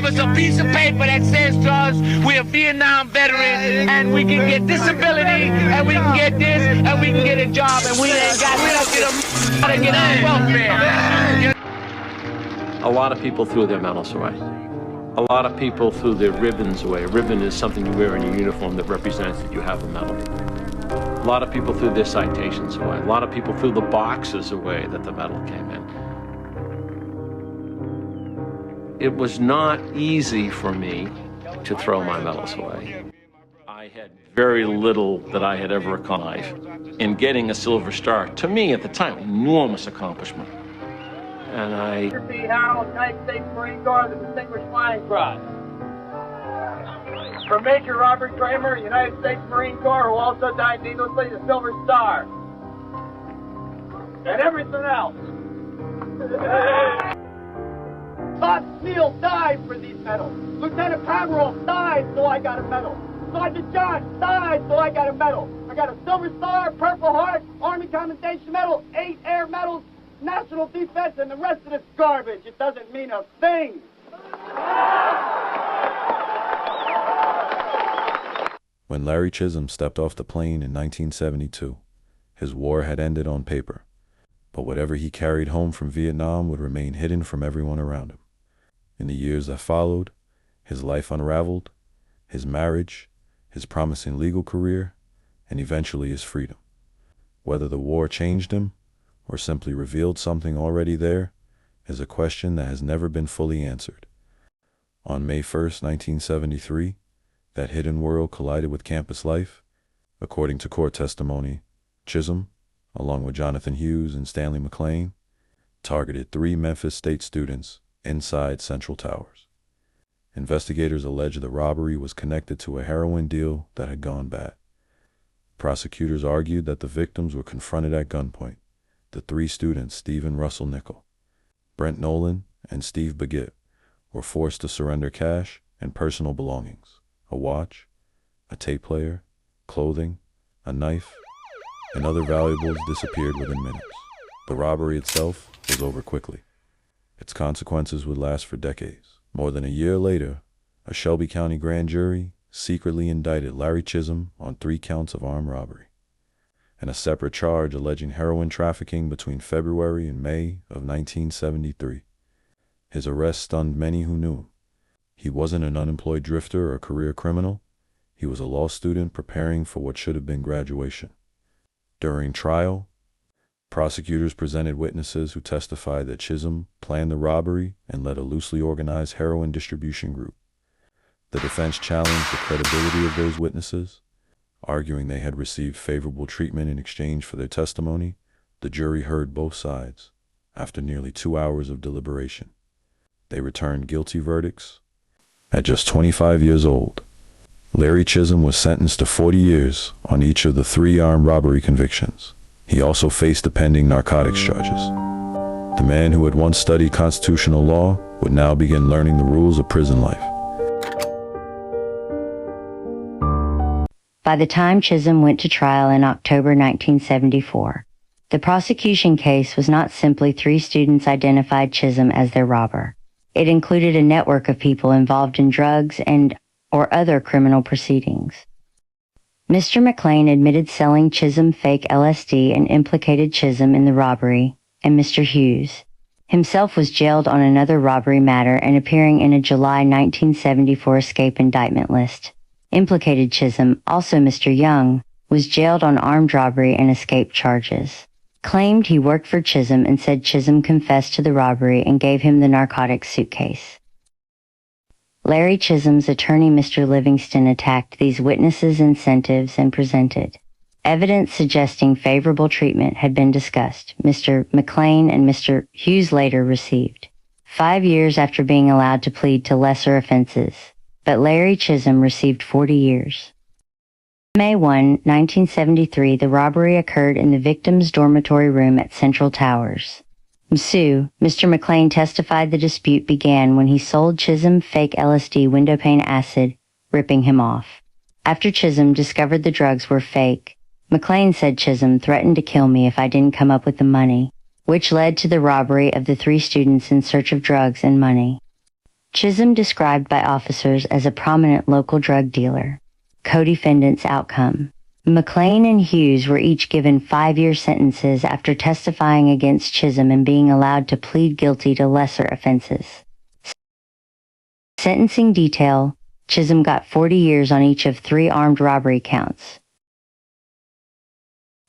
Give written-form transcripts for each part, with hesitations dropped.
us a piece of paper that says to us, we're a Vietnam veteran, and we can get disability, and we can get this, and we can get a job, and we don't get on welfare. A lot of people threw their medals away. A lot of people threw their ribbons away. A ribbon is something you wear in your uniform that represents that you have a medal. A lot of people threw their citations away. A lot of people threw the boxes away that the medal came in. It was not easy for me to throw my medals away. I had very little that I had ever accomplished. In getting a Silver Star, to me at the time, enormous accomplishment. And I... United States Marine Corps, the Distinguished Flying Cross. For Major Robert Kramer, United States Marine Corps, who also died needlessly, the Silver Star. And everything else. Bob Steele died for these medals. Lieutenant Pomerol died so I got a medal. Sergeant John died so I got a medal. I got a Silver Star, Purple Heart, Army Commendation Medal, 8 Air Medals, National Defense, and the rest of this garbage. It doesn't mean a thing. When Larry Chism stepped off the plane in 1972, his war had ended on paper, but whatever he carried home from Vietnam would remain hidden from everyone around him. In the years that followed, his life unraveled, his marriage, his promising legal career, and eventually his freedom. Whether the war changed him or simply revealed something already there is a question that has never been fully answered. On May 1st, 1973, that hidden world collided with campus life. According to court testimony, Chism, along with Jonathan Hughes and Stanley McLean, targeted 3 Memphis State students inside Central Towers. Investigators allege the robbery was connected to a heroin deal that had gone bad. Prosecutors argued that the victims were confronted at gunpoint. The 3 students, Stephen Russell Nickel, Brent Nolan, and Steve Baguette, were forced to surrender cash and personal belongings, a watch, a tape player, clothing, a knife, and other valuables disappeared within minutes. The robbery itself was over quickly. Its consequences would last for decades. More than a year later, a Shelby County grand jury secretly indicted Larry Chism on 3 counts of armed robbery, and a separate charge alleging heroin trafficking between February and May of 1973. His arrest stunned many who knew him. He wasn't an unemployed drifter or a career criminal. He was a law student preparing for what should have been graduation. During trial, prosecutors presented witnesses who testified that Chism planned the robbery and led a loosely organized heroin distribution group. The defense challenged the credibility of those witnesses, arguing they had received favorable treatment in exchange for their testimony. The jury heard both sides. After nearly 2 hours of deliberation, they returned guilty verdicts. At just 25 years old, Larry Chism was sentenced to 40 years on each of the 3 armed robbery convictions. He also faced the pending narcotics charges. The man who had once studied constitutional law would now begin learning the rules of prison life. By the time Chism went to trial in October 1974, the prosecution case was not simply 3 students identified Chism as their robber. It included a network of people involved in drugs or other criminal proceedings. Mr. McLean admitted selling Chism fake LSD and implicated Chism in the robbery, and Mr. Hughes himself was jailed on another robbery matter and appearing in a July 1974 escape indictment list. Implicated Chism, also Mr. Young, was jailed on armed robbery and escape charges. Claimed he worked for Chism and said Chism confessed to the robbery and gave him the narcotics suitcase. Larry Chism's attorney, Mr. Livingston, attacked these witnesses' incentives and presented evidence suggesting favorable treatment had been discussed. Mr. McLean and Mr. Hughes later received 5 years after being allowed to plead to lesser offenses, but Larry Chism received 40 years. May 1, 1973, the robbery occurred in the victim's dormitory room at Central Towers. Mr. McLean testified the dispute began when he sold Chism fake LSD windowpane acid, ripping him off. After Chism discovered the drugs were fake, McLean said Chism threatened to kill me if I didn't come up with the money, which led to the robbery of the 3 students in search of drugs and money. Chism described by officers as a prominent local drug dealer. Co-defendants' outcome. McLean and Hughes were each given 5-year sentences after testifying against Chism and being allowed to plead guilty to lesser offenses. Sentencing detail: Chism got 40 years on each of 3 armed robbery counts.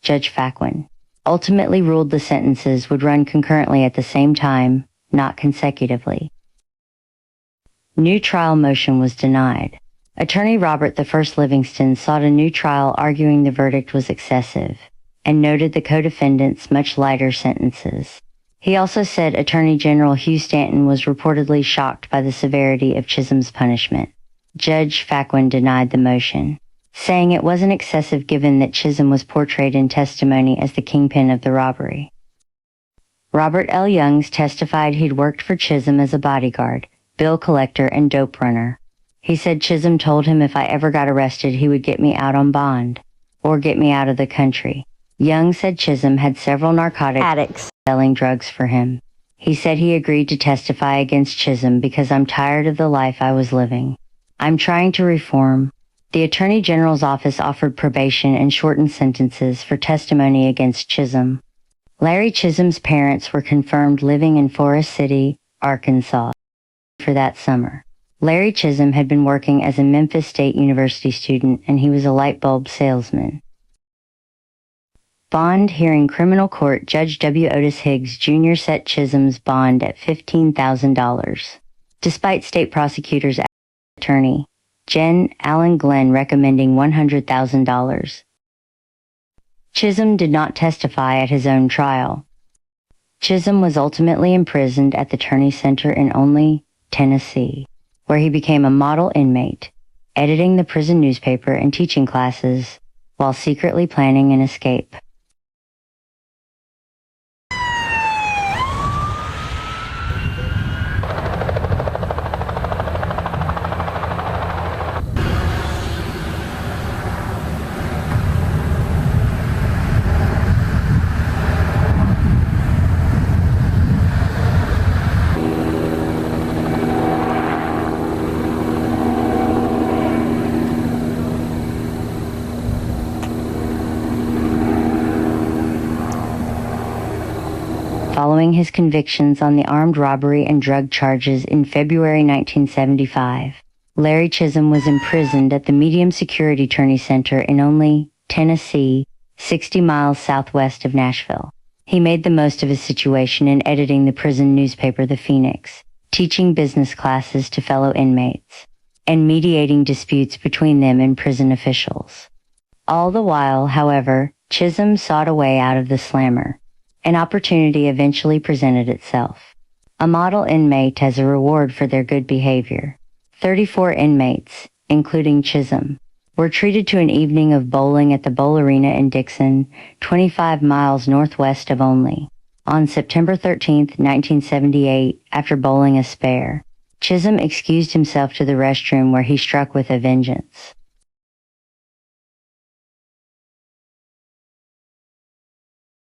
Judge Fackwin ultimately ruled the sentences would run concurrently at the same time, not consecutively. New trial motion was denied. Attorney Robert I. Livingston sought a new trial, arguing the verdict was excessive, and noted the co-defendants' much lighter sentences. He also said Attorney General Hugh Stanton was reportedly shocked by the severity of Chism's punishment. Judge Fackwin denied the motion, saying it wasn't excessive given that Chism was portrayed in testimony as the kingpin of the robbery. Robert L. Youngs testified he'd worked for Chism as a bodyguard, bill collector, and dope runner. He said Chism told him if I ever got arrested he would get me out on bond, or get me out of the country. Young said Chism had several narcotic addicts selling drugs for him. He said he agreed to testify against Chism because I'm tired of the life I was living. I'm trying to reform. The Attorney General's office offered probation and shortened sentences for testimony against Chism. Larry Chism's parents were confirmed living in Forest City, Arkansas, for that summer. Larry Chism had been working as a Memphis State University student, and he was a light bulb salesman. Bond hearing. Criminal court. Judge W. Otis Higgs Jr. set Chism's bond at $15,000. Despite state prosecutor's attorney, Jen Allen Glenn, recommending $100,000. Chism did not testify at his own trial. Chism was ultimately imprisoned at the Turney Center in Olney, Tennessee, where he became a model inmate, editing the prison newspaper and teaching classes, while secretly planning an escape. Following his convictions on the armed robbery and drug charges in February 1975, Larry Chism was imprisoned at the medium security Turney Center in Olney, Tennessee, 60 miles southwest of Nashville. He made the most of his situation in editing the prison newspaper The Phoenix, teaching business classes to fellow inmates, and mediating disputes between them and prison officials. All the while, however, Chism sought a way out of the slammer. An opportunity eventually presented itself. A model inmate as a reward for their good behavior. 34 inmates, including Chism, were treated to an evening of bowling at the Bowl Arena in Dixon, 25 miles northwest of Olney. On September 13, 1978, after bowling a spare, Chism excused himself to the restroom, where he struck with a vengeance.